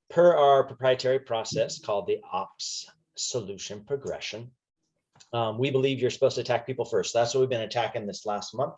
per our proprietary process called the Ops solution progression, we believe you're supposed to attack people first. That's what we've been attacking this last month.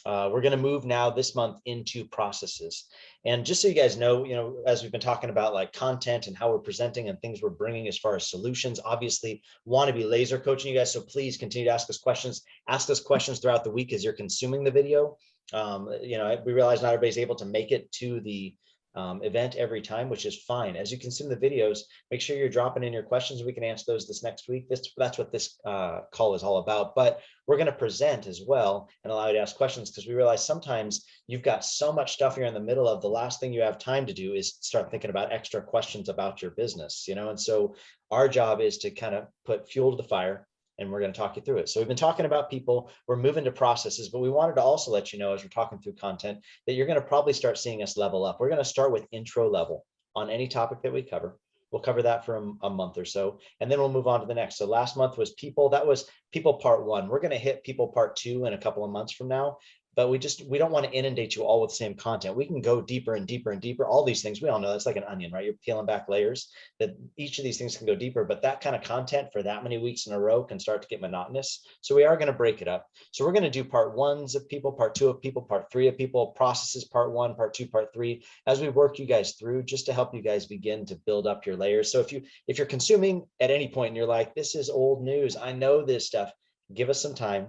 We're going to move now this month into processes. And just so you guys know, as we've been talking about like content and how we're presenting and things we're bringing as far as solutions, obviously want to be laser coaching you guys. So please continue to ask us questions. Ask us questions throughout the week as you're consuming the video. We realize not everybody's able to make it to the event every time, which is fine. As you consume the videos, make sure you're dropping in your questions. We can answer those this next week. That's what this call is all about. But we're going to present as well and allow you to ask questions, because we realize sometimes you've got so much stuff you're in the middle of. The last thing you have time to do is start thinking about extra questions about your business, and so our job is to kind of put fuel to the fire, and we're going to talk you through it. So we've been talking about people, we're moving to processes, but we wanted to also let you know, as we're talking through content, that you're going to probably start seeing us level up. We're going to start with intro level on any topic that we cover. We'll cover that for a month or so, and then we'll move on to the next. So last month was people. That was people part 1. We're going to hit people part 2 in a couple of months from now. But we don't want to inundate you all with the same content. We can go deeper and deeper and deeper. All these things, we all know that's like an onion, right? You're peeling back layers, that each of these things can go deeper, but that kind of content for that many weeks in a row can start to get monotonous. So we are going to break it up. So we're going to do part 1s of people, part 2 of people, part 3 of people, processes, part 1, part 2, part 3, as we work you guys through, just to help you guys begin to build up your layers. So if you're consuming at any point and you're like, this is old news, I know this stuff, give us some time.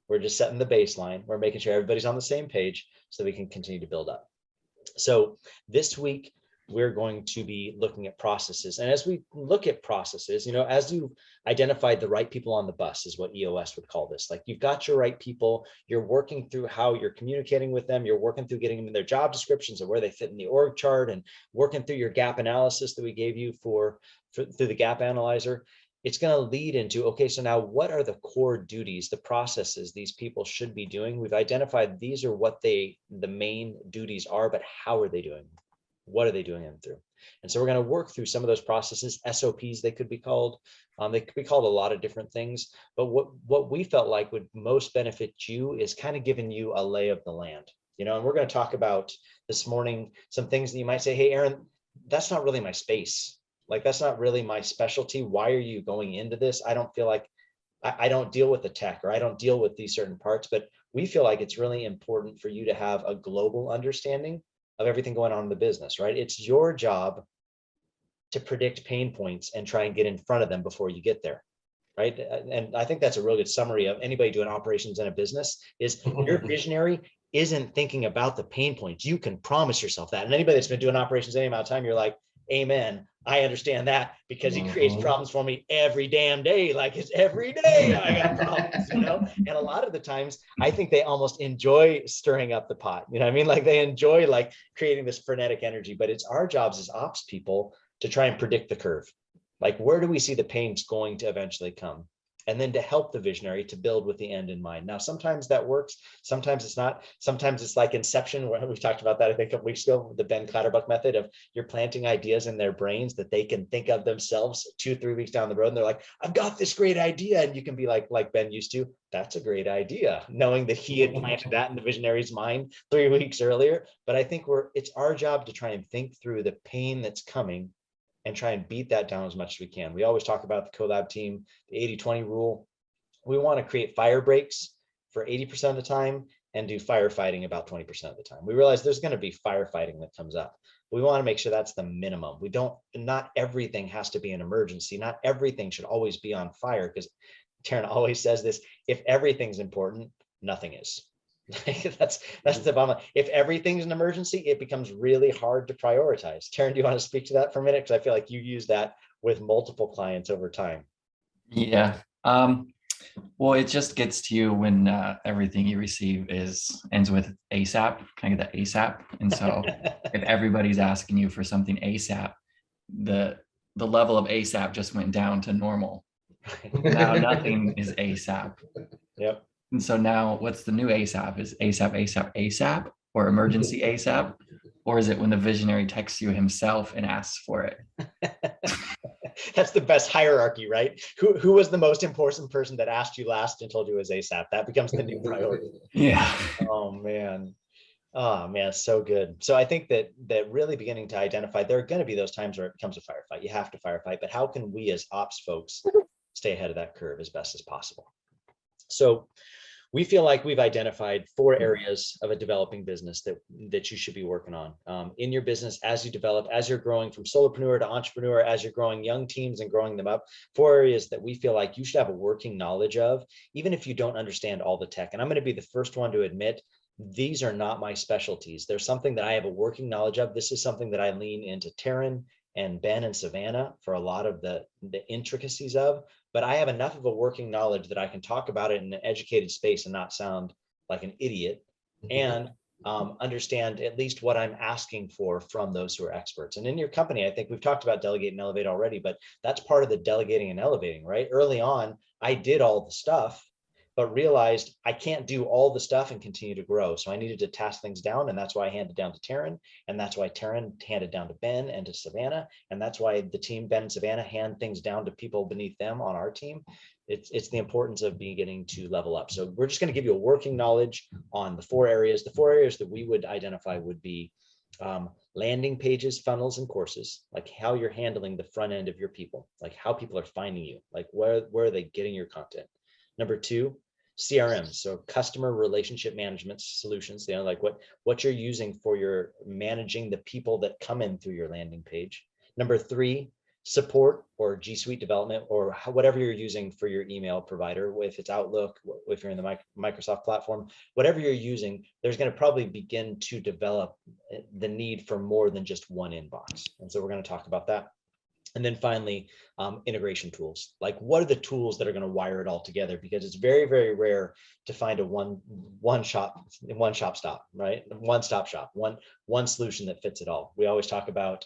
We're just setting the baseline. We're making sure everybody's on the same page so we can continue to build up. So this week, we're going to be looking at processes. And as we look at processes, as you identified the right people on the bus is what EOS would call this. Like, you've got your right people, you're working through how you're communicating with them, you're working through getting them in their job descriptions and where they fit in the org chart, and working through your gap analysis that we gave you through the gap analyzer. It's going to lead into, okay, so now what are the core duties, the processes these people should be doing? We've identified these are what the main duties are, but how are they doing? What are they doing them through? And so we're going to work through some of those processes, SOPs they could be called. They could be called a lot of different things, but what we felt like would most benefit you is kind of giving you a lay of the land, and we're going to talk about this morning some things that you might say, hey, Aaron, that's not really my space. Like, that's not really my specialty. Why are you going into this? I don't feel like I don't deal with the tech, or I don't deal with these certain parts, but we feel like it's really important for you to have a global understanding of everything going on in the business, right? It's your job to predict pain points and try and get in front of them before you get there, right? And I think that's a really good summary of anybody doing operations in a business is your visionary isn't thinking about the pain points. You can promise yourself that. And anybody that's been doing operations any amount of time, you're like, amen. I understand that, because he creates problems for me every damn day. Like, it's every day I got problems, And a lot of the times I think they almost enjoy stirring up the pot. You know what I mean? Like, they enjoy like creating this frenetic energy, but it's our jobs as ops people to try and predict the curve. Like, where do we see the pain's going to eventually come? And then to help the visionary to build with the end in mind. Now, sometimes that works. Sometimes it's not. Sometimes it's like Inception, where we've talked about that, I think, a couple weeks ago, the Ben Clatterbuck method of you're planting ideas in their brains that they can think of themselves 2-3 weeks down the road. And they're like, I've got this great idea. And you can be like Ben used to, that's a great idea, knowing that he had planted that in the visionary's mind 3 weeks earlier. But I think it's our job to try and think through the pain that's coming and try and beat that down as much as we can. We always talk about the Collab Team, the 80-20 rule. We want to create fire breaks for 80% of the time and do firefighting about 20% of the time. We realize there's going to be firefighting that comes up. We want to make sure that's the minimum. Not everything has to be an emergency. Not everything should always be on fire, because Taryn always says this, if everything's important, nothing is. That's the bottom line. If everything's an emergency, it becomes really hard to prioritize. Taryn, do you want to speak to that for a minute? Because I feel like you use that with multiple clients over time. Yeah. Well, it just gets to you when everything you receive ends with ASAP. Can I get that ASAP? And so if everybody's asking you for something ASAP, the level of ASAP just went down to normal. Now nothing is ASAP. Yep. And so now what's the new ASAP? Is ASAP, ASAP, ASAP, or emergency ASAP? Or is it when the visionary texts you himself and asks for it? That's the best hierarchy, right? Who was the most important person that asked you last and told you it was ASAP? That becomes the new priority. Yeah. Oh, man. Oh man, so good. So I think that really beginning to identify, there are going to be those times where it becomes a firefight. You have to firefight, but how can we as ops folks stay ahead of that curve as best as possible? So we feel like we've identified 4 areas of a developing business that you should be working on in your business as you develop, as you're growing from solopreneur to entrepreneur, as you're growing young teams and growing them up. 4 areas that we feel like you should have a working knowledge of, even if you don't understand all the tech. And I'm going to be the first one to admit, these are not my specialties. There's something that I have a working knowledge of. This is something that I lean into Taryn and Ben and Savannah for a lot of the intricacies of, but I have enough of a working knowledge that I can talk about it in an educated space and not sound like an idiot, and understand at least what I'm asking for from those who are experts. And in your company, I think we've talked about delegate and elevate already, but that's part of the delegating and elevating, right? Early on, I did all the stuff, but realized I can't do all the stuff and continue to grow. So I needed to task things down. And that's why I handed down to Taryn. And that's why Taryn handed down to Ben and to Savannah. And that's why the team, Ben and Savannah, hand things down to people beneath them on our team. It's the importance of beginning to level up. So we're just going to give you a working knowledge on the 4 areas. The 4 areas that we would identify would be landing pages, funnels, and courses, like how you're handling the front end of your people, like how people are finding you, like where are they getting your content. Number 2, CRM, so customer relationship management solutions, like what you're using for your managing the people that come in through your landing page. Number 3, support or G Suite development, or whatever you're using for your email provider. If it's Outlook, if you're in the Microsoft platform, whatever you're using, there's going to probably begin to develop the need for more than just one inbox. And so we're going to talk about that. And then finally, integration tools. Like, what are the tools that are going to wire it all together? Because it's very, very rare to find a one stop shop, right? One stop shop, one solution that fits it all. We always talk about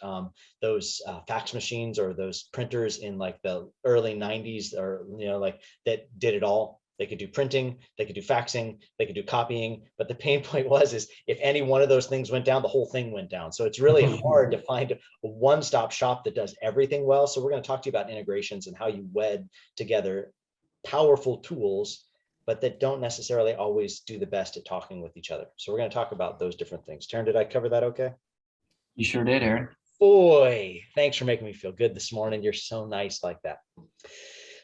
those fax machines or those printers in like the early 90s, or like that did it all. They could do printing, they could do faxing, they could do copying, but the pain point is if any one of those things went down, the whole thing went down. So it's really hard to find a one-stop shop that does everything well. So we're going to talk to you about integrations and how you wed together powerful tools, but that don't necessarily always do the best at talking with each other. So we're going to talk about those different things. Taryn, did I cover that okay? You sure did, Aaron. Boy, thanks for making me feel good this morning. You're so nice like that.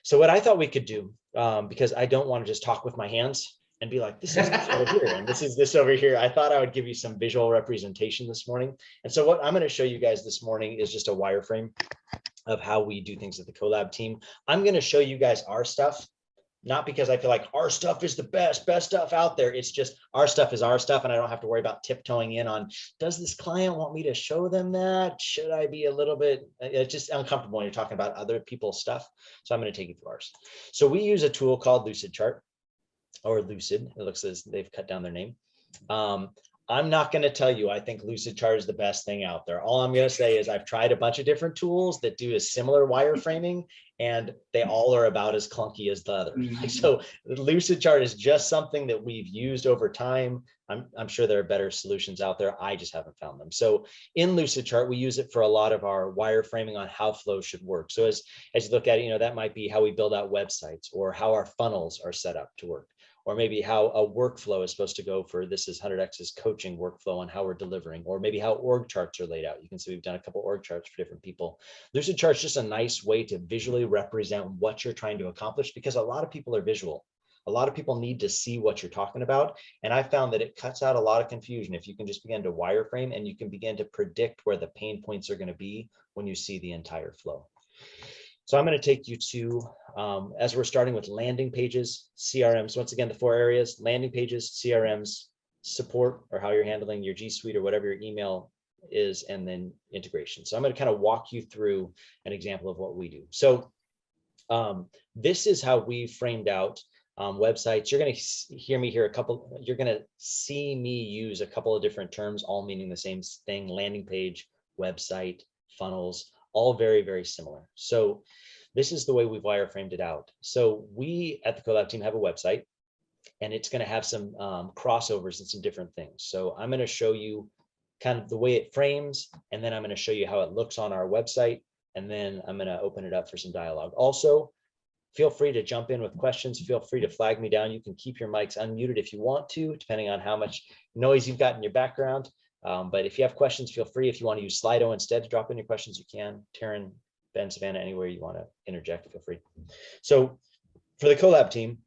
So what I thought we could do, because I don't want to just talk with my hands and be like, this is this over here, and this is this over here. I thought I would give you some visual representation this morning. And so what I'm going to show you guys this morning is just a wireframe of how we do things at the Collab team. I'm going to show you guys our stuff, not because I feel like our stuff is the best stuff out there. It's just our stuff is our stuff, and I don't have to worry about tiptoeing in on, does this client want me to show them that? Should I be a little bit, it's just uncomfortable when you're talking about other people's stuff. So I'm going to take you through ours. So we use a tool called Lucid Chart, or Lucid. It looks as they've cut down their name. I'm not going to tell you I think Lucid Chart is the best thing out there. All I'm going to say is I've tried a bunch of different tools that do a similar wireframing, and they all are about as clunky as the other. So Lucid Chart is just something that we've used over time. I'm sure there are better solutions out there. I just haven't found them. So in Lucid Chart, we use it for a lot of our wireframing on how flows should work. So as you look at it, that might be how we build out websites, or how our funnels are set up to work, or maybe how a workflow is supposed to go for this is 100X's coaching workflow on how we're delivering, or maybe how org charts are laid out. You can see we've done a couple org charts for different people. Lucid Chart's just a nice way to visually represent what you're trying to accomplish, because a lot of people are visual. A lot of people need to see what you're talking about. And I found that it cuts out a lot of confusion if you can just begin to wireframe, and you can begin to predict where the pain points are going to be when you see the entire flow. So I'm going to take you to, as we're starting with landing pages, CRMs. Once again, the 4 areas: landing pages, CRMs, support, or how you're handling your G Suite or whatever your email is, and then integration. So I'm going to kind of walk you through an example of what we do. So this is how we framed out websites. You're going to hear me here you're going to see me use a couple of different terms, all meaning the same thing: landing page, website, funnels, all very, very similar. So this is the way we've wireframed it out. So we at the Collab team have a website, and it's going to have some crossovers and some different things. So I'm going to show you kind of the way it frames, and then I'm going to show you how it looks on our website, and then I'm going to open it up for some dialogue. Also, Feel free to jump in with questions. Feel free to flag me down. You can keep your mics unmuted if you want to, depending on how much noise you've got in your background. But if you have questions, feel free. If you want to use Slido instead to drop in your questions, you can. Taryn, Ben, Savannah, anywhere you want to interject, feel free. So for the Collab team,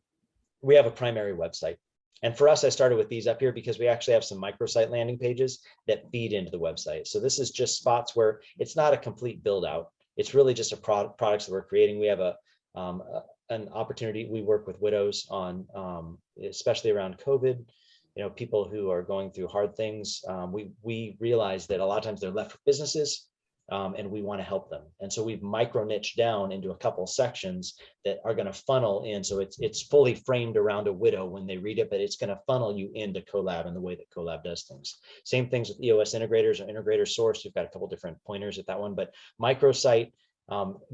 we have a primary website. And for us, I started with these up here because we actually have some microsite landing pages that feed into the website. So this is just spots where it's not a complete build out. It's really just a products that we're creating. We have an opportunity. We work with widows on, especially around COVID, people who are going through hard things. We realize that a lot of times they're left with businesses, and we want to help them. And so we've micro niched down into a couple sections that are going to funnel in. So it's fully framed around a widow when they read it, but it's going to funnel you into Collab and the way that Collab does things. Same things with EOS integrators or integrator source. We've got a couple different pointers at that one, but microsite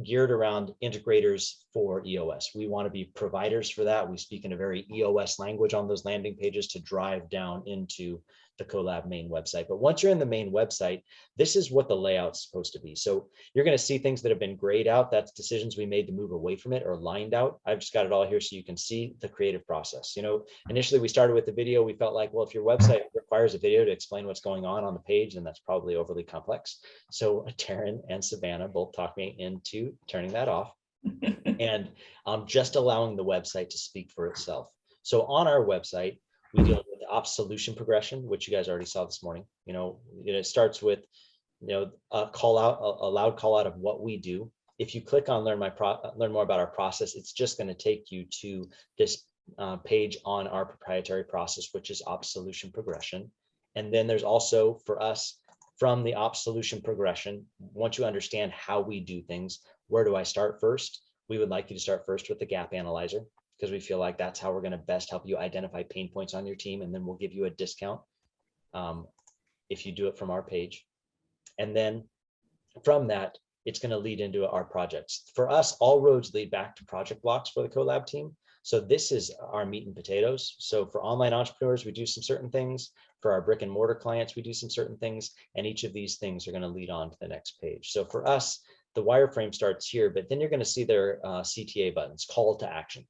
geared around integrators for EOS. We want to be providers for that. We speak in a very EOS language on those landing pages to drive down into the Collab main website. But once you're in the main website, this is what the layout's supposed to be. So you're going to see things that have been grayed out. That's decisions we made to move away from it, or lined out. I've just got it all here so you can see the creative process. Initially we started with the video. We felt like, well, if your website requires a video to explain what's going on the page, then that's probably overly complex. So Taryn and Savannah both talked me into turning that off and just allowing the website to speak for itself. So on our website, we deal with the ops solution progression, which you guys already saw this morning. It starts with, a loud call out of what we do. If you click on learn more about our process, it's just going to take you to this page on our proprietary process, which is ops solution progression. And then there's also for us, from the ops solution progression, once you understand how we do things, where do I start first? We would like you to start first with the gap analyzer, because we feel like that's how we're going to best help you identify pain points on your team. And then we'll give you a discount if you do it from our page. And then from that, it's going to lead into our projects. For us, all roads lead back to project blocks for the Collab team. So this is our meat and potatoes. So for online entrepreneurs, we do some certain things. For our brick and mortar clients, we do some certain things. And each of these things are going to lead on to the next page. So for us, the wireframe starts here, but then you're going to see their CTA buttons, call to action.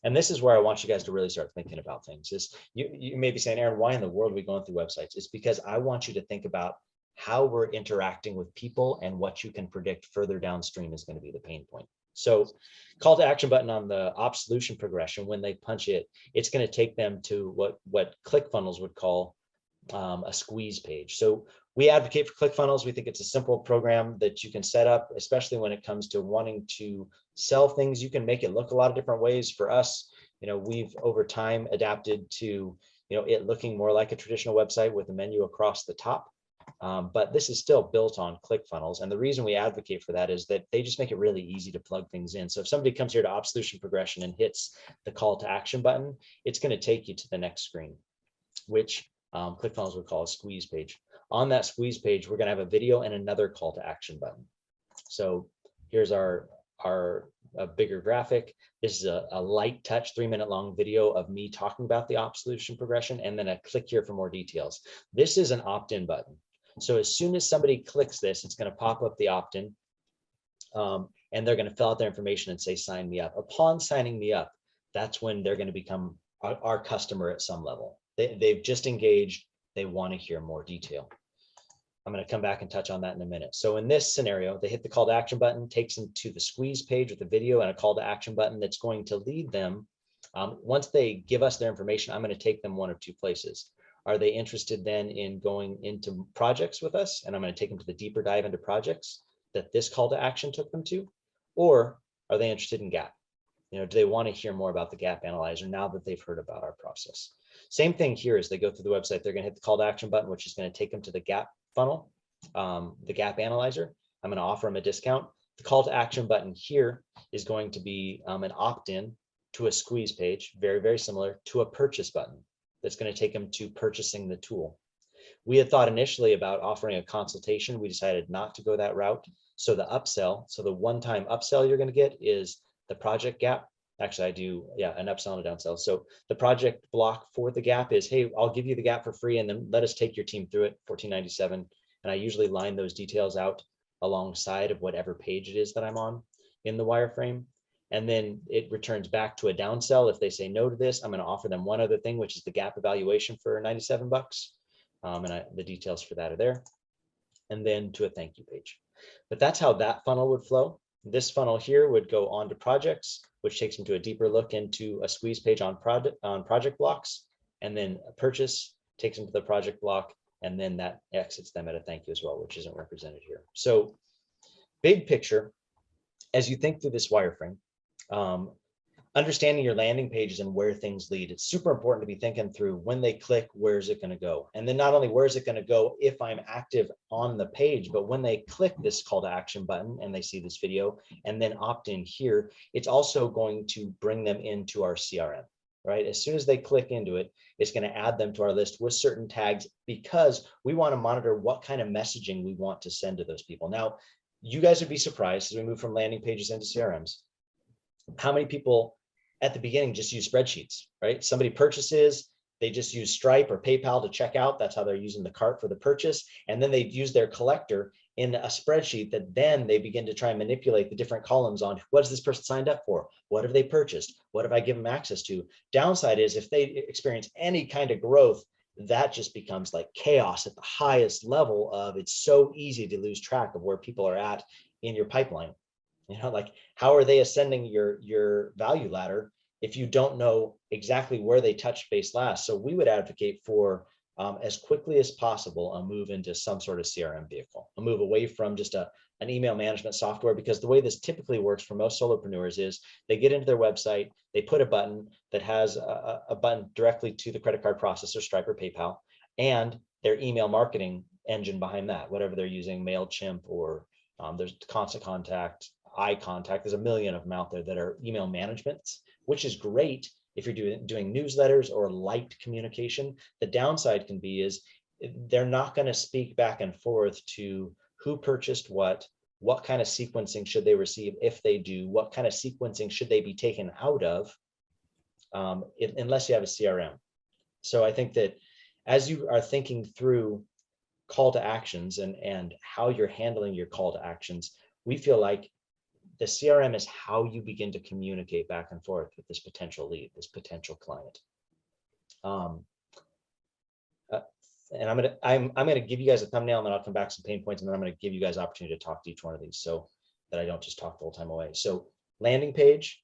And this is where I want you guys to really start thinking about things. Is you may be saying, Aaron, why in the world are we going through websites? It's because I want you to think about how we're interacting with people, and what you can predict further downstream is going to be the pain point. So call to action button on the ops solution progression, when they punch it, it's going to take them to what ClickFunnels would call a squeeze page. So we advocate for ClickFunnels. We think it's a simple program that you can set up, especially when it comes to wanting to sell things. You can make it look a lot of different ways. For us, we've over time adapted to, it looking more like a traditional website with a menu across the top. But this is still built on ClickFunnels. And the reason we advocate for that is that they just make it really easy to plug things in. So if somebody comes here to Ops Solution Progression and hits the call to action button, it's going to take you to the next screen, which ClickFunnels would call a squeeze page. On that squeeze page, we're going to have a video and another call to action button. So here's our bigger graphic. This is a light touch 3-minute long video of me talking about the Ops Solution Progression, and then a click here for more details. This is an opt-in button. So as soon as somebody clicks this, it's going to pop up the opt-in, and they're going to fill out their information and say, sign me up. Upon signing me up, that's when they're going to become our customer at some level. They've just engaged. They want to hear more detail. I'm going to come back and touch on that in a minute. So in this scenario, they hit the call to action button, takes them to the squeeze page with a video and a call to action button that's going to lead them. Once they give us their information, I'm going to take them one of two places. Are they interested then in going into projects with us? And I'm going to take them to the deeper dive into projects that this call to action took them to. Or are they interested in Gap? Do they want to hear more about the Gap Analyzer now that they've heard about our process? Same thing here. As they go through the website, they're going to hit the call to action button, which is going to take them to the Gap funnel, the Gap Analyzer. I'm going to offer them a discount. The call to action button here is going to be an opt-in to a squeeze page, very, very similar to a purchase button that's going to take them to purchasing the tool. We had thought initially about offering a consultation. We decided not to go that route. So the upsell, so the one-time upsell you're going to get is the project Gap. Actually, I do, an upsell and a downsell. So the project block for the Gap is, hey, I'll give you the Gap for free, and then let us take your team through it, $14.97. And I usually line those details out alongside of whatever page it is that I'm on in the wireframe. And then it returns back to a downsell. If they say no to this, I'm going to offer them one other thing, which is the gap evaluation for 97 bucks. The details for that are there. And then to a thank you page. But that's how that funnel would flow. This funnel here would go on to projects, which takes them to a deeper look into a squeeze page on project blocks, and then a purchase takes them to the project block, and then that exits them at a thank you as well, which isn't represented here. So big picture, as you think through this wireframe, understanding your landing pages and where things lead, it's super important to be thinking through when they click, where's it going to go? And then not only where's it going to go if I'm active on the page, but when they click this call to action button and they see this video and then opt in here, it's also going to bring them into our CRM, right? As soon as they click into it, it's going to add them to our list with certain tags, because we want to monitor what kind of messaging we want to send to those people. Now, you guys would be surprised as we move from landing pages into CRMs, how many people at the beginning just use spreadsheets, right? Somebody purchases, they just use Stripe or PayPal to check out. That's how they're using the cart for the purchase. And then they use their collector in a spreadsheet that then they begin to try and manipulate the different columns on what has this person signed up for? What have they purchased? What have I given them access to? Downside is if they experience any kind of growth, that just becomes like chaos at the highest level of, it's so easy to lose track of where people are at in your pipeline. You know, like how are they ascending your value ladder if you don't know exactly where they touched base last? So we would advocate for as quickly as possible a move into some sort of CRM vehicle, a move away from just an email management software, because the way this typically works for most solopreneurs is they get into their website, they put a button that has a button directly to the credit card processor, Stripe or PayPal, and their email marketing engine behind that, whatever they're using, MailChimp or there's Constant Contact, iContact. There's a million of them out there that are email managements, which is great if you're doing newsletters or light communication. The downside can be is they're not going to speak back and forth to who purchased what kind of sequencing should they receive if they do, what kind of sequencing should they be taken out of, unless you have a CRM. So I think that as you are thinking through call to actions and how you're handling your call to actions, we feel like the CRM is how you begin to communicate back and forth with this potential lead, this potential client. And I'm gonna give you guys a thumbnail, and then I'll come back to some pain points, and then I'm gonna give you guys opportunity to talk to each one of these so that I don't just talk the whole time away. So landing page,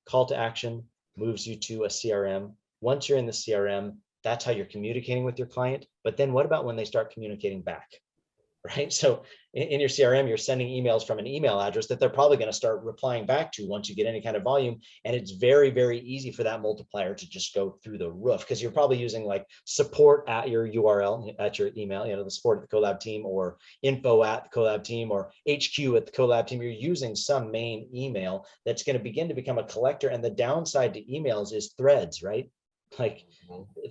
call to action moves you to a CRM. Once you're in the CRM, that's how you're communicating with your client. But then what about when they start communicating back? Right? So in your CRM, you're sending emails from an email address that they're probably going to start replying back to once you get any kind of volume. And it's very, very easy for that multiplier to just go through the roof, because you're probably using like support at your URL, at your email, you know, the support at the Collab Team, or info at the Collab Team, or HQ at the Collab Team. You're using some main email that's going to begin to become a collector. And the downside to emails is threads, right? Like,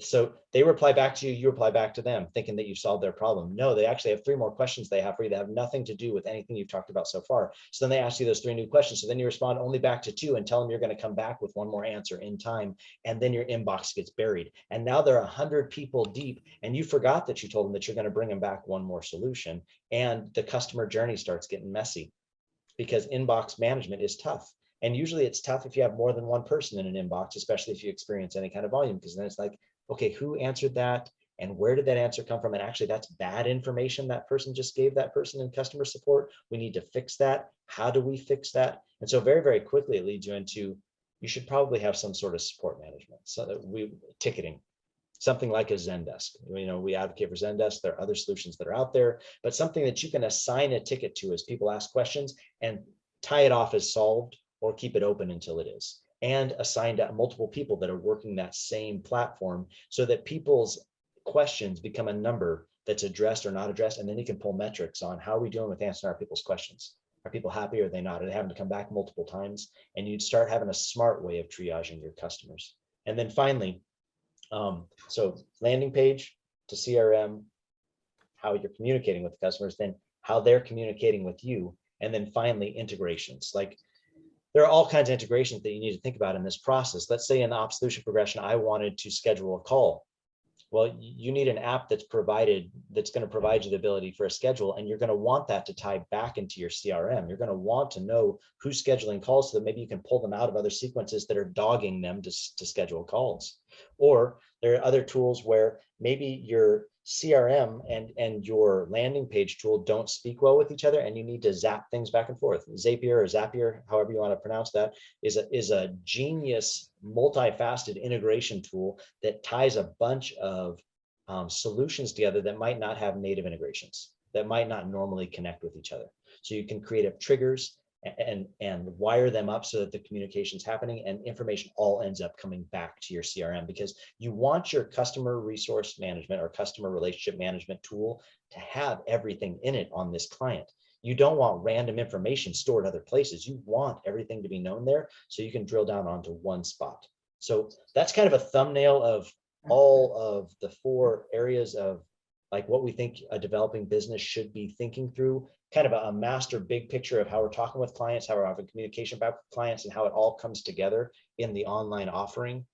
so they reply back to you, you reply back to them thinking that you solved their problem. No, they actually have 3 more questions they have for you that have nothing to do with anything you've talked about so far. So then they ask you those 3 new questions. So then you respond only back to 2 and tell them you're going to come back with 1 more answer in time. And then your inbox gets buried. And now they're 100 people deep, and you forgot that you told them that you're going to bring them back 1 more solution. And the customer journey starts getting messy, because inbox management is tough. And usually it's tough if you have more than 1 person in an inbox, especially if you experience any kind of volume, because then it's like, okay, who answered that? And where did that answer come from? And actually that's bad information that person just gave that person in customer support. We need to fix that. How do we fix that? And so very, very quickly it leads you into, you should probably have some sort of support management. So that ticketing, something like a Zendesk. You know, we advocate for Zendesk. There are other solutions that are out there, but something that you can assign a ticket to as people ask questions and tie it off as solved, or keep it open until it is, and assigned multiple people that are working that same platform, so that people's questions become a number that's addressed or not addressed. And then you can pull metrics on how are we doing with answering our people's questions. Are people happy or are they not? Are they having to come back multiple times? And you'd start having a smart way of triaging your customers. And then finally, so landing page to CRM, how you're communicating with the customers, then how they're communicating with you. And then finally, integrations. Like, there are all kinds of integrations that you need to think about in this process. Let's say in the ops solution progression, I wanted to schedule a call. Well, you need an app that's going to provide you the ability for a schedule, and you're going to want that to tie back into your CRM. You're going to want to know who's scheduling calls so that maybe you can pull them out of other sequences that are dogging them to schedule calls. Or there are other tools where maybe your CRM and your landing page tool don't speak well with each other, and you need to zap things back and forth. Zapier or Zapier, however you want to pronounce that, is a genius multifaceted integration tool that ties a bunch of solutions together that might not have native integrations, that might not normally connect with each other. So you can create up triggers and wire them up so that the communication's happening and information all ends up coming back to your CRM, because you want your customer resource management or customer relationship management tool to have everything in it on this client. You don't want random information stored other places. You want everything to be known there so you can drill down onto one spot. So that's kind of a thumbnail of all of the 4 areas of like what we think a developing business should be thinking through, kind of a master big picture of how we're talking with clients, how we're having communication back with clients, and how it all comes together in the online offering.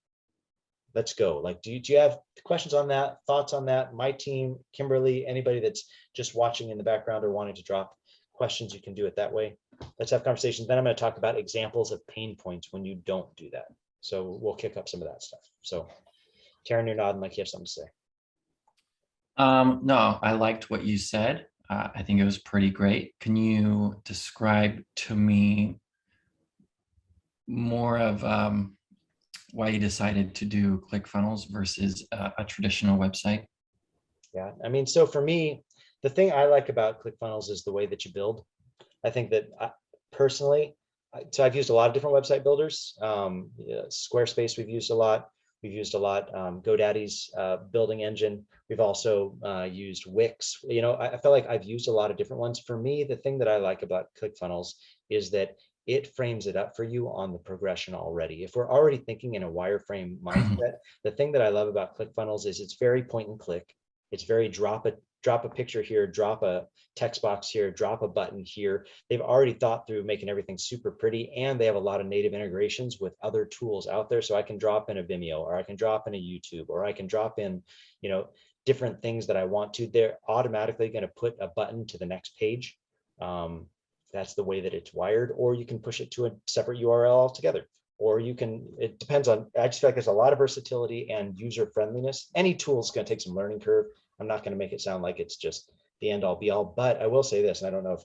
Let's go. Like, do you have questions on that, thoughts on that? My team, Kimberly, anybody that's just watching in the background or wanting to drop questions, you can do it that way. Let's have conversations. Then I'm going to talk about examples of pain points when you don't do that. So we'll kick up some of that stuff. So Taryn, you're nodding like you have something to say. No, I liked what you said. I think it was pretty great. Can you describe to me more of why you decided to do ClickFunnels versus a traditional website? Yeah, I mean, so for me, the thing I like about ClickFunnels is the way that you build. I think that personally, so I've used a lot of different website builders. Squarespace we've used a lot. We've used a lot GoDaddy's building engine. We've also used Wix. You know, I feel like I've used a lot of different ones. For me, the thing that I like about ClickFunnels is that it frames it up for you on the progression already. If we're already thinking in a wireframe mindset, the thing that I love about ClickFunnels is it's very point and click. It's very drop a picture here, drop a text box here, drop a button here. They've already thought through making everything super pretty, and they have a lot of native integrations with other tools out there. So I can drop in a Vimeo, or I can drop in a YouTube, or I can drop in, you know, different things that I want to. They're automatically going to put a button to the next page. That's the way that it's wired, or you can push it to a separate URL altogether. Or you can, it depends on, I just feel like there's a lot of versatility and user friendliness. Any tool is going to take some learning curve. I'm not going to make it sound like it's just the end all be all, but I will say this, and I don't know if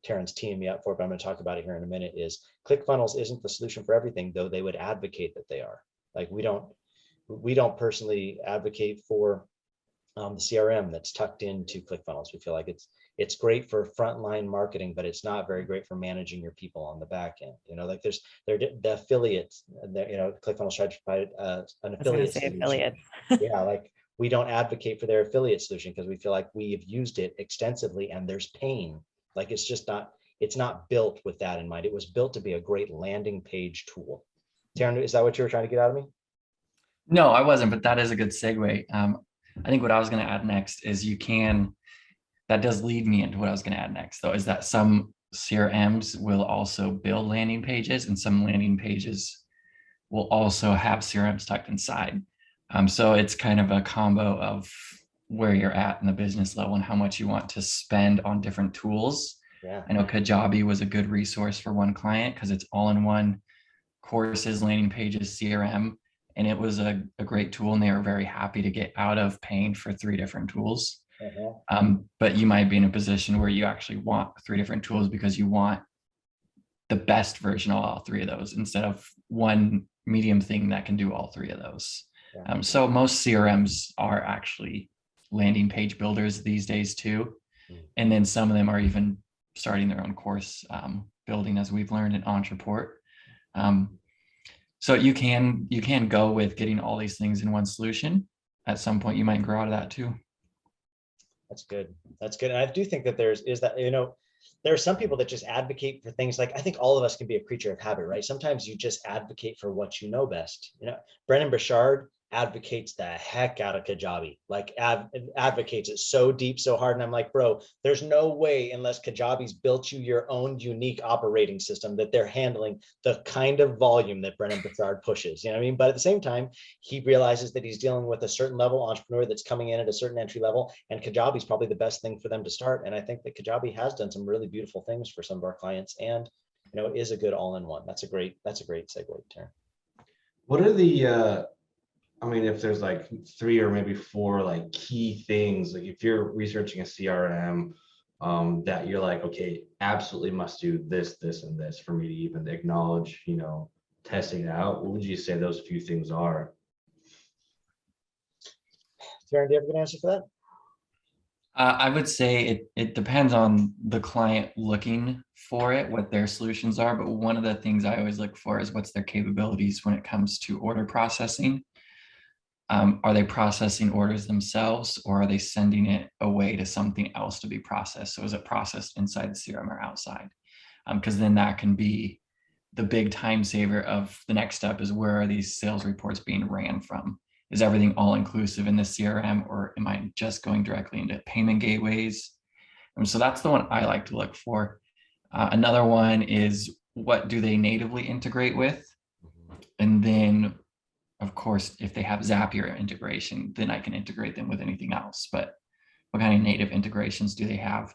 Taryn's teeing me up for it, but I'm going to talk about it here in a minute, is ClickFunnels isn't the solution for everything, though they would advocate that they are. Like we don't personally advocate for the CRM that's tucked into ClickFunnels. We feel like it's great for frontline marketing, but it's not very great for managing your people on the back end. You know, like the affiliates, you know, ClickFunnels tries to provide an affiliate solution. Affiliates. Yeah, like we don't advocate for their affiliate solution because we feel like we've used it extensively and there's pain. Like it's not built with that in mind. It was built to be a great landing page tool. Taryn, is that what you were trying to get out of me? No, I wasn't, but that is a good segue. I think what I was going to add next is that does lead me into what I was going to add next, though, is that some CRMs will also build landing pages, and some landing pages will also have CRMs tucked inside. So it's kind of a combo of where you're at in the business level and how much you want to spend on different tools. Yeah. I know Kajabi was a good resource for one client because it's all in one: courses, landing pages, CRM. And it was a great tool, and they were very happy to get out of paying for 3 different tools. But you might be in a position where you actually want 3 different tools because you want the best version of all 3 of those instead of one medium thing that can do all 3 of those. Yeah. So most CRMs are actually landing page builders these days too. And then some of them are even starting their own course building, as we've learned in Entreport. So you can go with getting all these things in one solution. At some point, you might grow out of that too. That's good. That's good. And I do think that there are some people that just advocate for things like, I think all of us can be a creature of habit, right? Sometimes you just advocate for what you know best. You know, Brennan Burchard advocates the heck out of Kajabi, like advocates it so deep, so hard. And I'm like, bro, there's no way, unless Kajabi's built you your own unique operating system, that they're handling the kind of volume that Brennan Bouchard pushes. You know what I mean? But at the same time, he realizes that he's dealing with a certain level entrepreneur that's coming in at a certain entry level, and Kajabi is probably the best thing for them to start. And I think that Kajabi has done some really beautiful things for some of our clients, and is a good all-in-one. That's a great segue, Taryn. What are the I mean, if there's like 3 or maybe 4 like key things, like if you're researching a CRM, that you're like, okay, absolutely must do this, this, and this for me to even acknowledge, testing it out, what would you say those few things are? Taryn, do you have a good answer for that? I would say it depends on the client looking for it, what their solutions are. But one of the things I always look for is what's their capabilities when it comes to order processing. Are they processing orders themselves, or are they sending it away to something else to be processed? So is it processed inside the CRM or outside? Because then that can be the big time saver of the next step is, where are these sales reports being ran from? Is everything all inclusive in the CRM, or am I just going directly into payment gateways? And so that's the one I like to look for. Another one is, what do they natively integrate with? And then, of course, if they have Zapier integration, then I can integrate them with anything else. But what kind of native integrations do they have?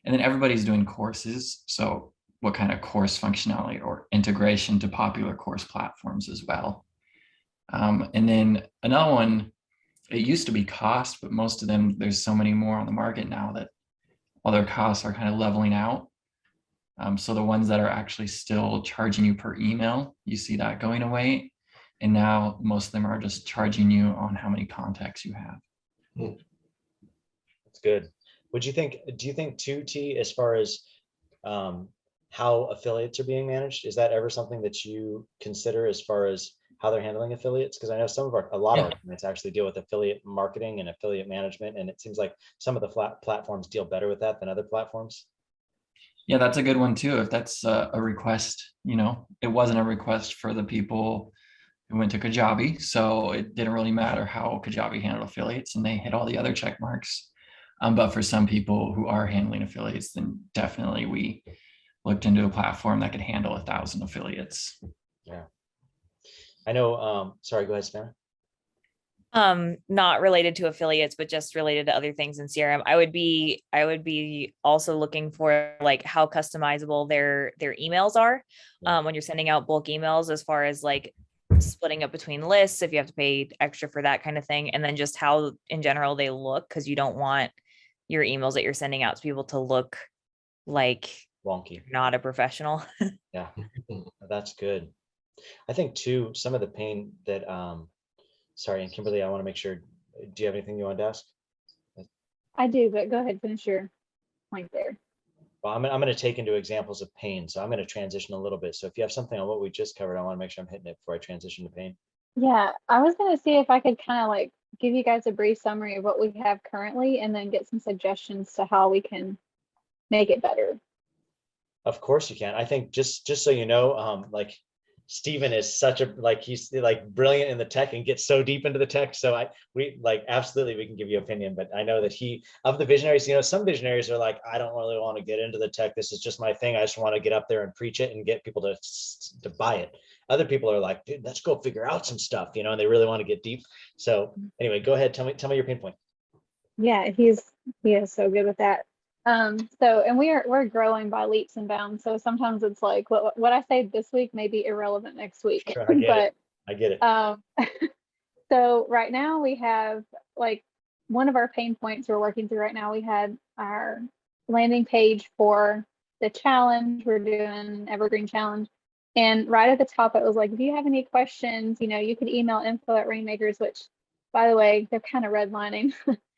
And then everybody's doing courses. So what kind of course functionality or integration to popular course platforms as well? And then another one, it used to be cost, but most of them, there's so many more on the market now that all their costs are kind of leveling out. So the ones that are actually still charging you per email, you see that going away. And now most of them are just charging you on how many contacts you have. That's good. Do you think 2T, as far as how affiliates are being managed, is that ever something that you consider as far as how they're handling affiliates? Because I know a lot of our clients actually deal with affiliate marketing and affiliate management, and it seems like some of the platforms deal better with that than other platforms. Yeah, that's a good one too. If that's a request, it wasn't a request for the people who went to Kajabi, so it didn't really matter how Kajabi handled affiliates, and they hit all the other check marks. But for some people who are handling affiliates, then definitely we looked into a platform that could handle 1,000 affiliates. Yeah, I know. Sorry, go ahead, Savannah. Not related to affiliates, but just related to other things in CRM. I would be also looking for like how customizable their emails are when you're sending out bulk emails, as far as like splitting up between lists, if you have to pay extra for that kind of thing, and then just how in general they look, because you don't want your emails that you're sending out to people to look like Wonky, not a professional. Yeah, that's good. I think too, some of the pain that sorry, and Kimberly, I want to make sure, do you have anything you want to ask? I do, but go ahead, finish your point there. Well, I'm going to take into examples of pain, so I'm going to transition a little bit. So if you have something on what we just covered, I want to make sure I'm hitting it before I transition to pain. Yeah, I was going to see if I could kind of like give you guys a brief summary of what we have currently, and then get some suggestions to how we can make it better. Of course you can. I think just so you know, like Stephen is such a, like, he's like brilliant in the tech and gets so deep into the tech. So we like, absolutely, we can give you opinion, but I know that of the visionaries, some visionaries are like, I don't really want to get into the tech. This is just my thing. I just want to get up there and preach it and get people to buy it. Other people are like, dude, let's go figure out some stuff, and they really want to get deep. So anyway, go ahead. Tell me your pain point. Yeah, he is so good with that. And we're growing by leaps and bounds. So sometimes it's like what I say this week may be irrelevant next week. Sure, I get it. So right now we have like one of our pain points we're working through right now. We had our landing page for the challenge. We're doing an evergreen challenge. And right at the top, it was like, if you have any questions, you could email info@rainmakers, which, by the way, they're kind of redlining.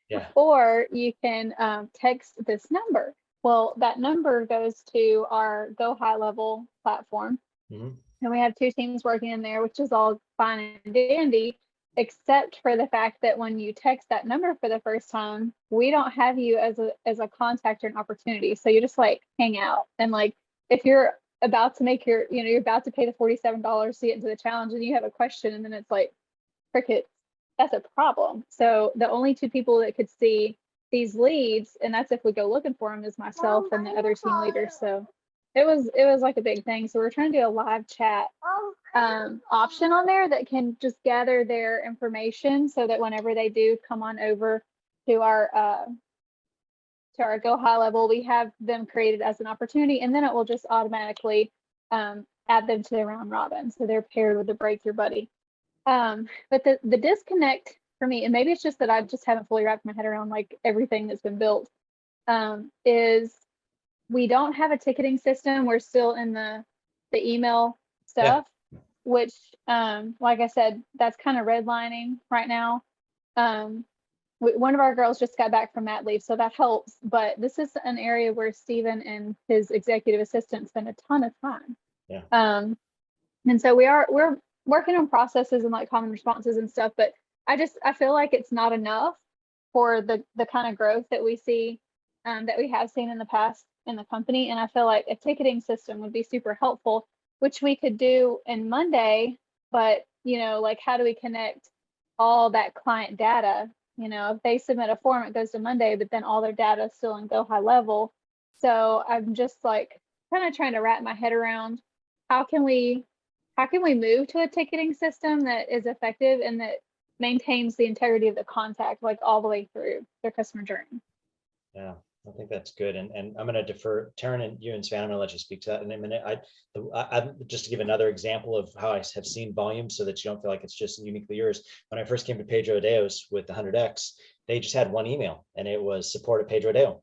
Yeah. Or you can text this number. Well, that number goes to our Go High Level platform. And we have 2 teams working in there, which is all fine and dandy, except for the fact that when you text that number for the first time, we don't have you as a contact or an opportunity. So you just like hang out. And like, if you're about to make you're about to pay the $47 to get into the challenge, and you have a question, and then it's like crickets. that's a problem. So the only two people that could see these leads, and that's if we go looking for them, is myself and the other team leader. So it was like a big thing. So we're trying to do a live chat option on there that can just gather their information so that whenever they do come on over to our Go High Level, we have them created as an opportunity, and then it will just automatically add them to the round robin. So they're paired with the Breakthrough Buddy. But the disconnect for me, and maybe it's just that I just haven't fully wrapped my head around like everything that's been built, is we don't have a ticketing system. We're still in the email stuff, which, like I said, that's kind of redlining right now. One of our girls just got back from mat leave, so that helps. But this is an area where Stephen and his executive assistant spend a ton of time. Yeah. And so we're working on processes and like common responses and stuff, but I feel like it's not enough for the kind of growth that we see, that we have seen in the past in the company. And I feel like a ticketing system would be super helpful, which we could do in Monday, but like how do we connect all that client data? If they submit a form, it goes to Monday, but then all their data is still in Go High Level. So I'm just like kind of trying to wrap my head around how can we move to a ticketing system that is effective and that maintains the integrity of the contact, like all the way through their customer journey. Yeah, I think that's good. And I'm going to defer, Taryn, and you and Savannah, I'm going to let you speak to that in a minute. I just to give another example of how I have seen volume so that you don't feel like it's just uniquely yours. When I first came to Pedro Adeos with the 100X, they just had one email and it was support@Pedro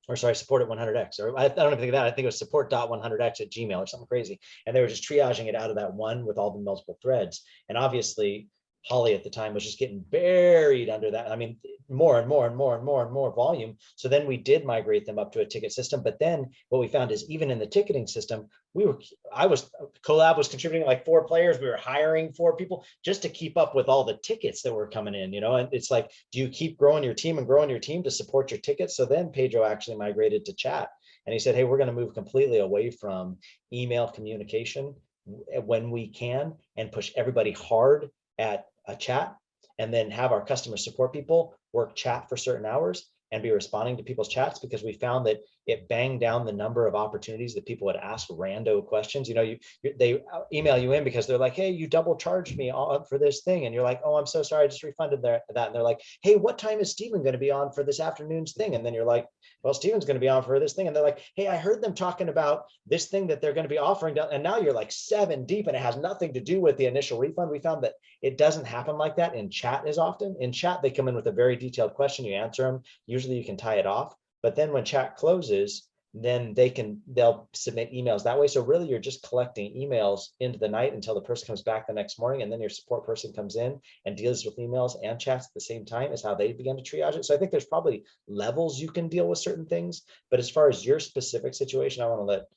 or sorry, support at 100X, or I don't even think of that. I think it was support.100X@gmail or something crazy. And they were just triaging it out of that one with all the multiple threads. And obviously Holly at the time was just getting buried under that. I mean, more and more volume. So then we did migrate them up to a ticket system. But then what we found is even in the ticketing system, Collab was contributing like 4 players. We were hiring 4 people just to keep up with all the tickets that were coming in, and it's like, do you keep growing your team to support your tickets? So then Pedro actually migrated to chat and he said, hey, we're going to move completely away from email communication when we can and push everybody hard at a chat, and then have our customer support people work chat for certain hours and be responding to people's chats, because we found that it banged down the number of opportunities that people would ask rando questions. They email you in because they're like, hey, you double charged me for this thing. And you're like, oh, I'm so sorry, I just refunded that. And they're like, hey, what time is Steven going to be on for this afternoon's thing? And then you're like, well, Steven's going to be on for this thing. And they're like, hey, I heard them talking about this thing that they're going to be offering. And now you're like 7 deep and it has nothing to do with the initial refund. We found that it doesn't happen like that in chat as often. In chat, they come in with a very detailed question, you answer them. Usually you can tie it off. But then when chat closes, then they'll submit emails that way. So really you're just collecting emails into the night until the person comes back the next morning, and then your support person comes in and deals with emails and chats at the same time, is how they begin to triage it. So I think there's probably levels you can deal with certain things, but as far as your specific situation, I want to let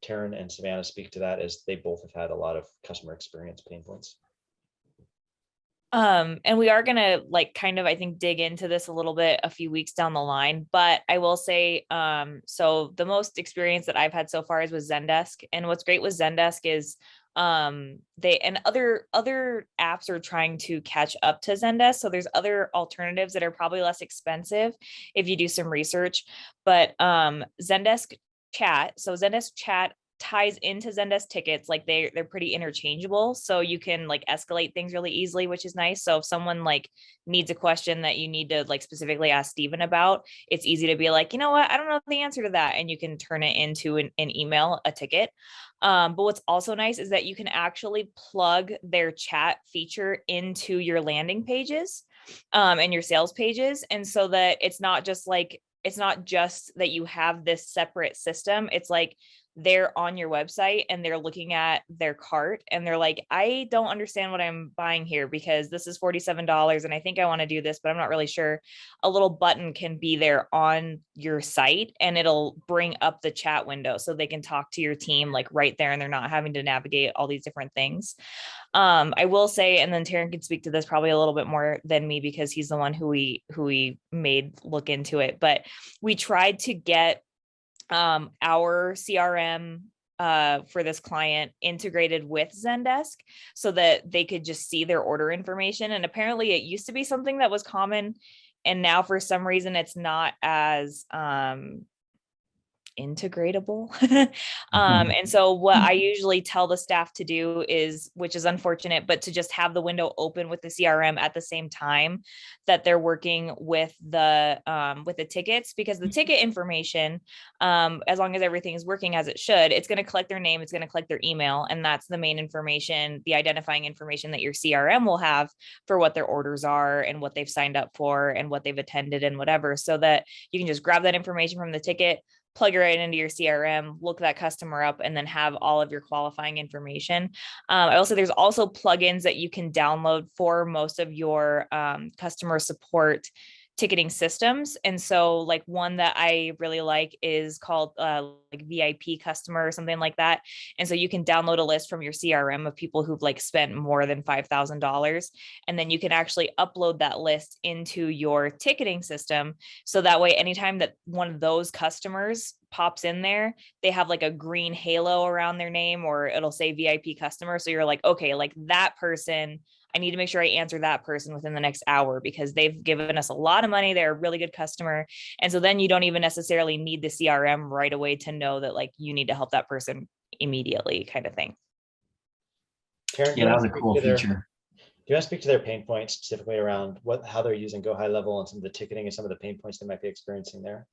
Taryn and Savannah speak to that, as they both have had a lot of customer experience pain points. And we are gonna I think dig into this a little bit a few weeks down the line, but I will say, so the most experience that I've had so far is with Zendesk. And what's great with Zendesk is they and other apps are trying to catch up to Zendesk. So there's other alternatives that are probably less expensive if you do some research, but Zendesk Chat ties into Zendesk tickets. Like they're pretty interchangeable, so you can escalate things really easily, which is nice. So if someone needs a question that you need to specifically ask Steven about, it's easy to be like, you know what, I don't know the answer to that, and you can turn it into an email, a ticket. But what's also nice is that you can actually plug their chat feature into your landing pages and your sales pages, and so that it's not just that you have this separate system. It's like they're on your website and they're looking at their cart and they're like, I don't understand what I'm buying here because this is $47 and I think I want to do this, but I'm not really sure. A little button can be there on your site and it'll bring up the chat window so they can talk to your team right there, and they're not having to navigate all these different things. I will say, and then Taryn can speak to this probably a little bit more than me because he's the one who we made look into it, but we tried to get our CRM for this client integrated with Zendesk so that they could just see their order information. And apparently it used to be something that was common. And now for some reason it's not as integratable. And so what I usually tell the staff to do is, which is unfortunate, but to just have the window open with the CRM at the same time that they're working with the tickets, because the ticket information, as long as everything is working as it should, it's going to collect their name, it's going to collect their email, and that's the main information, the identifying information that your CRM will have for what their orders are and what they've signed up for and what they've attended and whatever, so that you can just grab that information from the ticket, plug it right into your CRM, look that customer up, and then have all of your qualifying information. I will say there's also plugins that you can download for most of your customer support ticketing systems. And so like one that I really like is called like VIP customer or something like that. And so you can download a list from your CRM of people who've like spent more than $5,000. And then you can actually upload that list into your ticketing system. So that way, anytime that one of those customers pops in there, they have like a green halo around their name, or it'll say VIP customer. So you're like, okay, like that person, I need to make sure I answer that person within the next hour because they've given us a lot of money. They're a really good customer. And so then you don't even necessarily need the CRM right away to know that like you need to help that person immediately, kind of thing. Karen, Yeah, that was a cool feature. Do you want to speak to their pain points specifically around how they're using Go High Level and some of the ticketing and some of the pain points they might be experiencing there?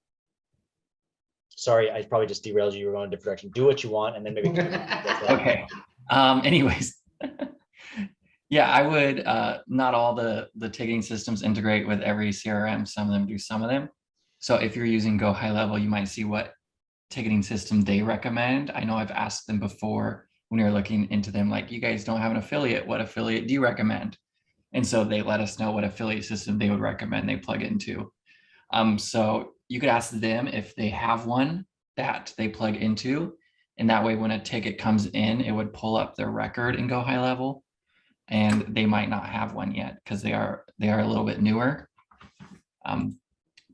Sorry, I probably just derailed you. You were going a different direction. Do what you want, and then maybe. Okay. Anyways. Yeah, I would, not all the ticketing systems integrate with every CRM. Some of them do, some of them. So if you're using Go High Level, you might see what ticketing system they recommend. I know I've asked them before when you're looking into them, like, you guys don't have an affiliate. What affiliate do you recommend? And so they let us know what affiliate system they would recommend they plug into. So you could ask them if they have one that they plug into. And that way, when a ticket comes in, it would pull up their record and Go High Level. And they might not have one yet because they are a little bit newer.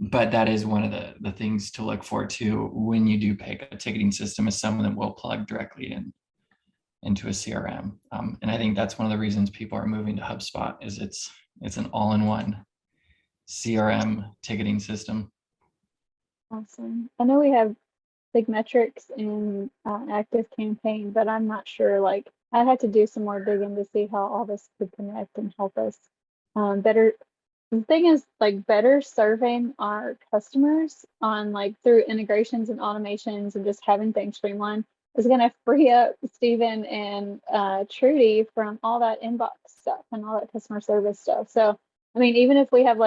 But that is one of the things to look for too when you do pick a ticketing system, is some of them will plug directly into a CRM. And I think that's one of the reasons people are moving to HubSpot, is it's an all-in-one CRM ticketing system. Awesome. I know we have big metrics in Active Campaign, but I'm not sure, like, I had to do some more digging to see how all this could connect and help us better. The thing is, like, better serving our customers on like through integrations and automations and just having things streamlined is going to free up Stephen and Trudy from all that inbox stuff and all that customer service stuff. So, I mean, even if we have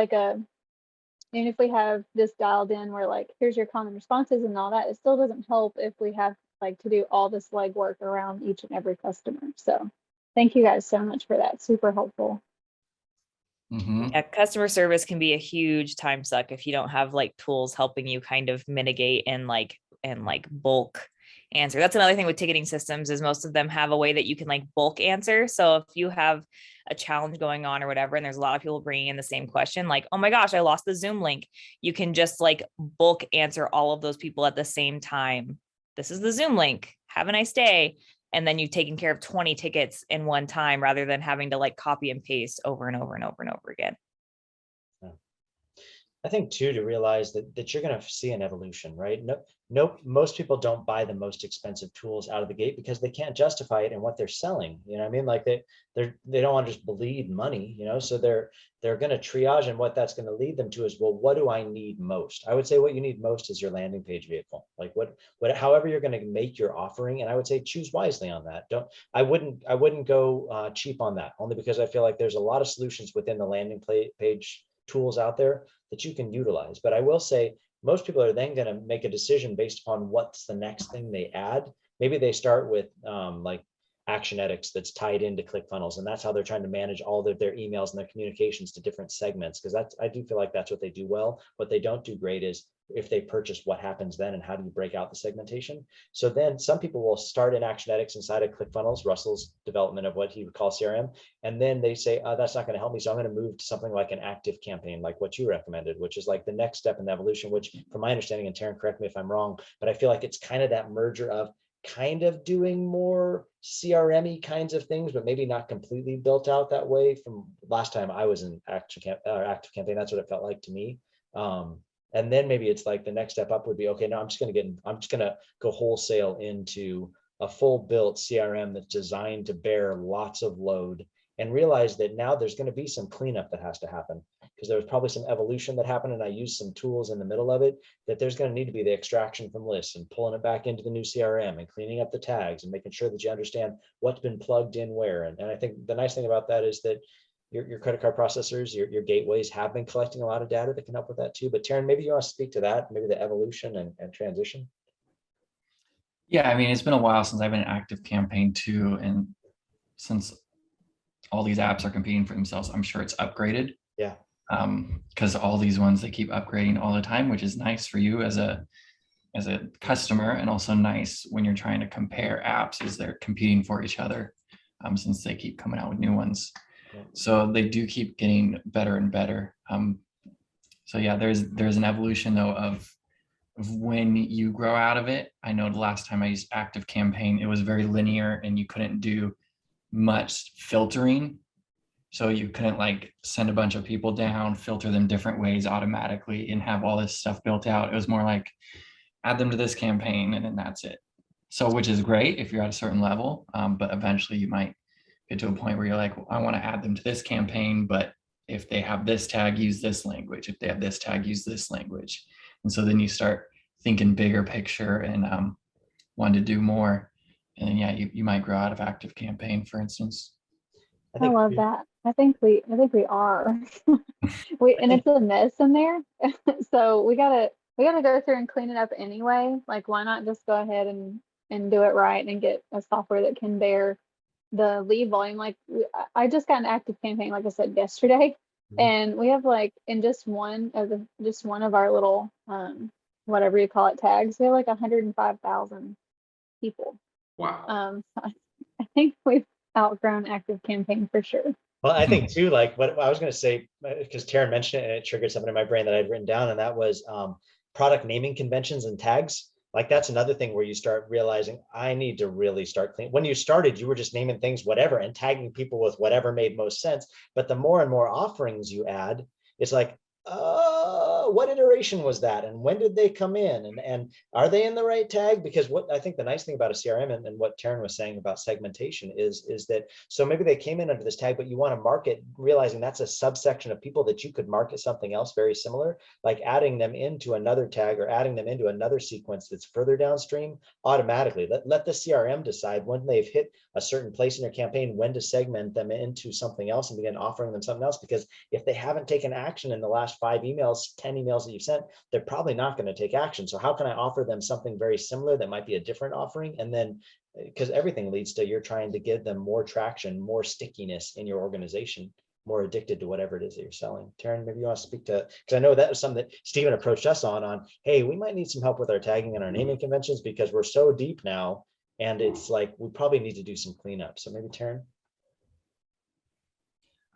this dialed in where like, here's your common responses and all that, it still doesn't help if we have like to do all this legwork around each and every customer. So thank you guys so much for that. Super helpful. Mm-hmm. Yeah, customer service can be a huge time suck if you don't have like tools helping you kind of mitigate and bulk answer. That's another thing with ticketing systems, is most of them have a way that you can like bulk answer. So if you have a challenge going on or whatever, and there's a lot of people bringing in the same question, like, oh my gosh, I lost the Zoom link, you can just like bulk answer all of those people at the same time. This is the Zoom link. Have a nice day. And then you've taken care of 20 tickets in one time rather than having to like copy and paste over and over and over and over again. I think too, to realize that you're going to see an evolution, right? No, most people don't buy the most expensive tools out of the gate because they can't justify it in what they're selling. You know what I mean? Like they don't want to just bleed money, you know, so they're going to triage, and what that's going to lead them to is, well, what do I need most? I would say what you need most is your landing page vehicle. Like however you're going to make your offering. And I would say choose wisely on that. I wouldn't go cheap on that, only because I feel like there's a lot of solutions within the landing page tools out there that you can utilize. But I will say most people are then going to make a decision based upon what's the next thing they add. Maybe they start with like Actionetics that's tied into ClickFunnels, and that's how they're trying to manage all of their emails and their communications to different segments, because I do feel like that's what they do well. What they don't do great is if they purchase, what happens then and how do you break out the segmentation. So then some people will start in Actionetics inside of ClickFunnels, Russell's development of what he would call CRM, and then they say, that's not going to help me, so I'm going to move to something like an Active Campaign, like what you recommended, which is like the next step in the evolution, which from my understanding, and Taryn, correct me if I'm wrong, but I feel like it's kind of that merger of kind of doing more CRM-y kinds of things, but maybe not completely built out that way. From last time I was in active campaign, that's what it felt like to me. And then maybe it's like the next step up would be, okay, now I'm just going to go wholesale into a full built CRM that's designed to bear lots of load, and realize that now there's going to be some cleanup that has to happen, because there was probably some evolution that happened and I used some tools in the middle of it, that there's going to need to be the extraction from lists and pulling it back into the new CRM and cleaning up the tags and making sure that you understand what's been plugged in where. And I think the nice thing about that is that your credit card processors, your gateways have been collecting a lot of data that can help with that too. But Taryn, maybe you want to speak to that, maybe the evolution and transition. Yeah, I mean, it's been a while since I've been in active campaign too. And since all these apps are competing for themselves, I'm sure it's upgraded. Yeah. Because all these ones, they keep upgrading all the time, which is nice for you as a customer, and also nice when you're trying to compare apps as they're competing for each other, since they keep coming out with new ones. So they do keep getting better and better. So yeah, there's an evolution though of when you grow out of it. I know the last time I used active campaign, it was very linear and you couldn't do much filtering. So you couldn't like send a bunch of people down, filter them different ways automatically and have all this stuff built out. It was more like add them to this campaign and then that's it. So which is great if you're at a certain level, but eventually you might get to a point where you're like, well, I want to add them to this campaign, but if they have this tag, use this language. If they have this tag, use this language. And so then you start thinking bigger picture and want to do more. And then, yeah, you might grow out of active campaign, for instance. I love that. I think we are. And it's a mess in there. So we gotta go through and clean it up anyway. Like, why not just go ahead and do it right and get a software that can bear the lead volume. Like, I just got an active campaign, like I said, yesterday. And we have like in just one of our little whatever you call it tags, we have like 105,000 people. Wow. I think we've outgrown active campaign for sure. Well, I think too, like what I was going to say, because Taryn mentioned it and it triggered something in my brain that I'd written down, and that was product naming conventions and tags. Like, that's another thing where you start realizing I need to really start clean. When you started, you were just naming things, whatever, and tagging people with whatever made most sense. But the more and more offerings you add, it's like, what iteration was that? And when did they come in? And are they in the right tag? Because what I think the nice thing about a CRM and what Taryn was saying about segmentation is that, so maybe they came in under this tag, but you want to market, realizing that's a subsection of people that you could market something else very similar, like adding them into another tag or adding them into another sequence that's further downstream automatically. Let the CRM decide when they've hit a certain place in your campaign, when to segment them into something else and begin offering them something else. Because if they haven't taken action in the last 5 emails, 10 emails that you've sent, they're probably not going to take action. So how can I offer them something very similar that might be a different offering? And then, because everything leads to you're trying to give them more traction, more stickiness in your organization, more addicted to whatever it is that you're selling. Taryn, maybe you want to speak to, because I know that was something that Stephen approached us on, hey, we might need some help with our tagging and our naming conventions because we're so deep now. And it's like, we probably need to do some cleanup. So maybe Taryn.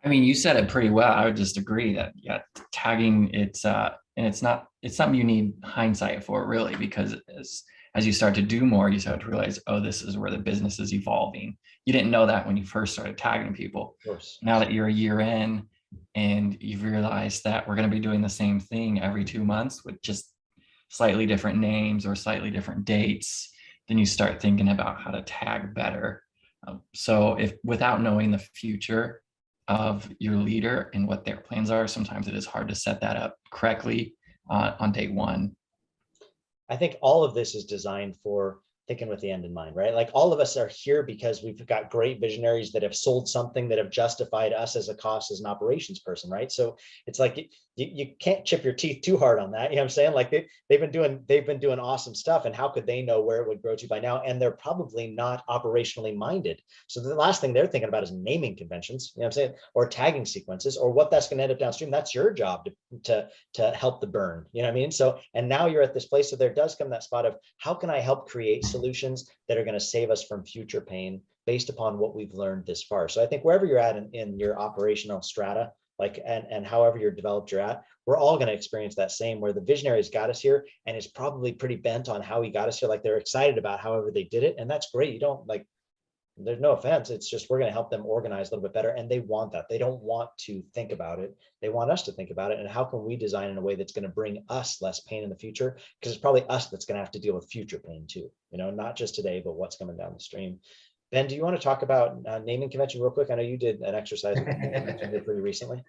I mean, you said it pretty well. I would just agree that, yeah, tagging, it's something you need hindsight for, really, because as you start to do more, you start to realize, oh, this is where the business is evolving. You didn't know that when you first started tagging people. Of course. Now that you're a year in and you've realized that we're going to be doing the same thing every 2 months with just slightly different names or slightly different dates, then you start thinking about how to tag better. So if without knowing the future of your leader and what their plans are, sometimes it is hard to set that up correctly on day one. I think all of this is designed for thinking with the end in mind, right? Like, all of us are here because we've got great visionaries that have sold something that have justified us as a cost as an operations person, right? So it's like you can't chip your teeth too hard on that. You know what I'm saying? Like, they've been doing awesome stuff, and how could they know where it would grow to by now? And they're probably not operationally minded. So the last thing they're thinking about is naming conventions, you know what I'm saying, or tagging sequences, or what that's going to end up downstream. That's your job to help the burn. You know what I mean? So, and now you're at this place, so there does come that spot of, how can I help create solutions that are going to save us from future pain based upon what we've learned this far? So I think wherever you're at in your operational strata like, and however you're developed you're at, we're all going to experience that same, where the visionaries got us here and is probably pretty bent on how he got us here. Like they're excited about however they did it. And that's great. You don't like, there's no offense. It's just, we're going to help them organize a little bit better. And they want that. They don't want to think about it. They want us to think about it. And how can we design in a way that's going to bring us less pain in the future? Because it's probably us that's going to have to deal with future pain too, you know, not just today, but what's coming down the stream. Ben, do you want to talk about naming convention real quick? I know you did an exercise pretty recently.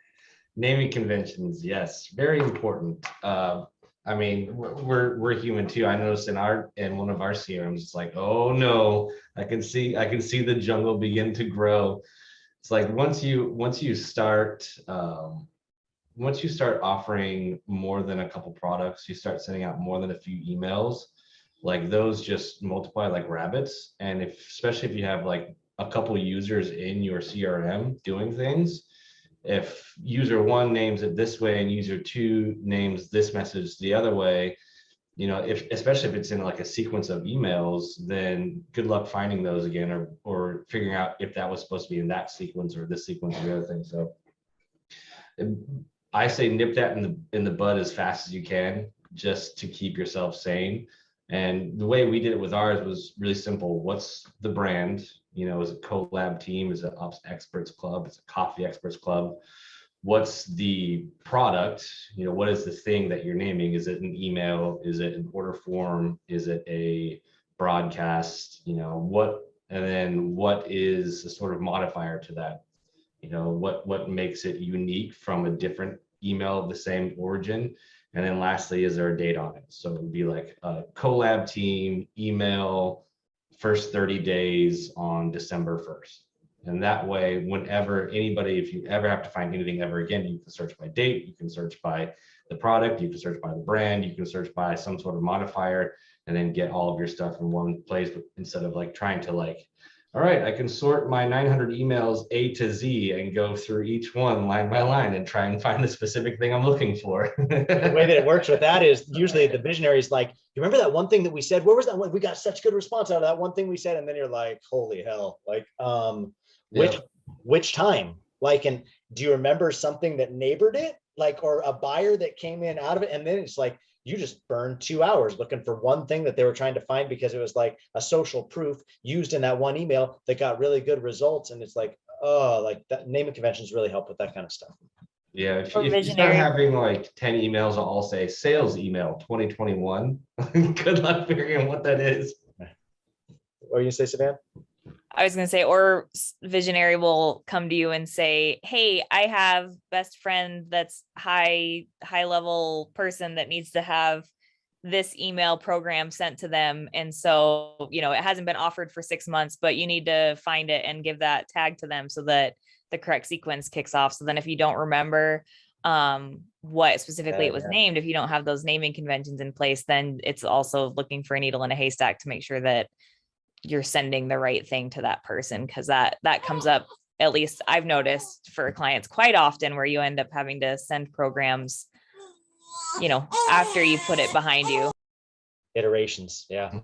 Naming conventions, yes, very important. I mean, we're human too. I noticed in one of our CRMs, it's like, oh no, I can see the jungle begin to grow. It's like once you start offering more than a couple products, you start sending out more than a few emails, like those just multiply like rabbits. And especially if you have like a couple users in your CRM doing things, if user one names it this way and user two names this message the other way, you know, especially if it's in like a sequence of emails, then good luck finding those again, or figuring out if that was supposed to be in that sequence or this sequence or the other thing. So I say nip that in the bud as fast as you can, just to keep yourself sane. And the way we did it with ours was really simple. What's the brand? You know, is it Collab Team? Is it Ups Experts Club? Is it Coffee Experts Club? What's the product? You know, what is the thing that you're naming? Is it an email? Is it an order form? Is it a broadcast? You know, and then what is a sort of modifier to that? You know, what makes it unique from a different email of the same origin? And then lastly, is there a date on it? So it would be like a Collab Team email, first 30 days on December 1st. And that way, whenever anybody, if you ever have to find anything ever again, you can search by date, you can search by the product, you can search by the brand, you can search by some sort of modifier, and then get all of your stuff in one place, instead of like trying to like, all right, I can sort my 900 emails A to Z and go through each one line by line and try and find the specific thing I'm looking for. The way that it works with that is usually the visionaries like, you remember that one thing that we said? Where was that one? We got such good response out of that one thing we said. And then you're like, holy hell, like, which time? Like, and do you remember something that neighbored it? Like, or a buyer that came in out of it? And then it's like, you just burned 2 hours looking for one thing that they were trying to find because it was like a social proof used in that one email that got really good results. And it's like, oh, like that naming conventions really help with that kind of stuff. Yeah, if you start having like 10 emails, I'll all say sales email 2021. Good luck figuring out what that is. What are you say, Savannah? I was going to say, or visionary will come to you and say, hey, I have best friend that's high level person that needs to have this email program sent to them. And so, you know, it hasn't been offered for 6 months, but you need to find it and give that tag to them so that the correct sequence kicks off. So then if you don't remember what specifically it was named, if you don't have those naming conventions in place, then it's also looking for a needle in a haystack to make sure that you're sending the right thing to that person. Cause that comes up, at least I've noticed for clients quite often, where you end up having to send programs, you know, after you put it behind you. Iterations. Yeah.